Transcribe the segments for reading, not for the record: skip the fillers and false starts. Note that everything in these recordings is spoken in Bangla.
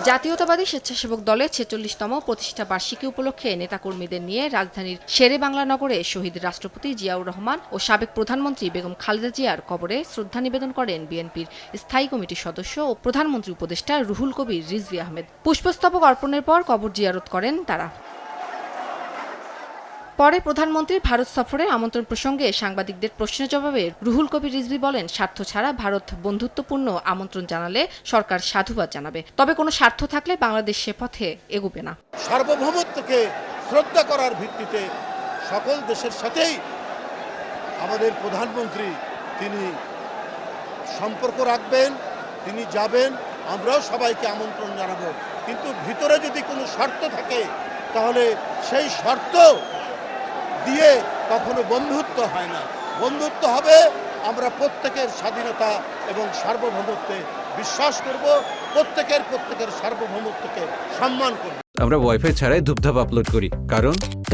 জাতীয়তাবাদী স্বেচ্ছাসেবক দলের ৪৬তম প্রতিষ্ঠা বার্ষিকী উপলক্ষে নেতাকর্মীদের নিয়ে রাজধানীর শেরে বাংলা নগরে শহীদ রাষ্ট্রপতি জিয়াউর রহমান ও সাবেক প্রধানমন্ত্রী বেগম খালেদা জিয়ার কবরে শ্রদ্ধা নিবেদন করেন বিএনপির স্থায়ী কমিটির সদস্য ও প্রধানমন্ত্রী উপদেষ্টা রুহুল কবির রিজভী আহমেদ। পুষ্পস্তবক অর্পণের পর কবর জিয়ারত করেন তারা। পরে প্রধানমন্ত্রীর ভারত সফরের আমন্ত্রণ প্রসঙ্গে সাংবাদিকদের প্রশ্নের জবাবে রুহুল কবির রিজভী বলেন, স্বার্থ ছাড়া ভারত বন্ধুত্বপূর্ণ আমন্ত্রণ জানালে সরকার সাধুবাদ জানাবে, তবে কোনো স্বার্থ থাকলে বাংলাদেশ সে পথে এগোবে না। সার্বভৌমত্বকে শ্রদ্ধা করার ভিত্তিতে সকল দেশের সাথেই আমাদের প্রধানমন্ত্রী তিনি সম্পর্ক রাখবেন, তিনি যাবেন, আমরাও সবাইকে আমন্ত্রণ জানাবো। কিন্তু ভিতরে যদি কোনো স্বার্থ থাকে তাহলে সেই শর্ত দিয়ে কখনো বন্ধুত্ব হয় না। বন্ধুত্ব হবে আমরা প্রত্যেকের স্বাধীনতা এবং সার্বভৌমত্বে বিশ্বাস করব, প্রত্যেকের সার্বভৌমত্বকে সম্মান করব। আমরা ওয়াইফাই ছাড়াই ধূপধাপ আপলোড করি,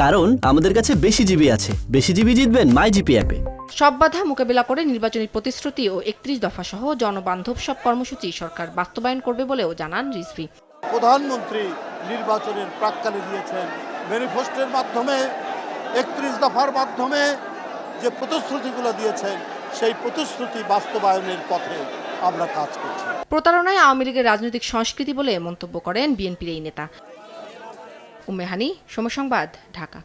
কারণ আমাদের কাছে বেশি জিবি আছে। বেশি জিবি জিতবেন মাই জিপি অ্যাপে। সব বাধা মোকাবেলা করে নির্বাচনী প্রতিশ্রুতি ও ৩১ দফা সহ জনবান্ধব সব কর্মসূচি সরকার বাস্তবায়ন করবে বলেও জানান রিজভী। প্রধানমন্ত্রী নির্বাচনের প্রাক্কালে দিয়েছেন ম্যানিফেস্টোর মাধ্যমে, ৩১ দফার মাধ্যমে যে প্রতিশ্রুতিগুলো দিয়েছেন সেই প্রতিশ্রুতি বাস্তবায়নের পথে আমরা কাজ করছি। প্রতারণায় আওয়ামী লীগের রাজনৈতিক সংস্কৃতি বলে মন্তব্য করেন বিএনপির এই নেতা। উম্মে হানি, সময় সংবাদ, ঢাকা।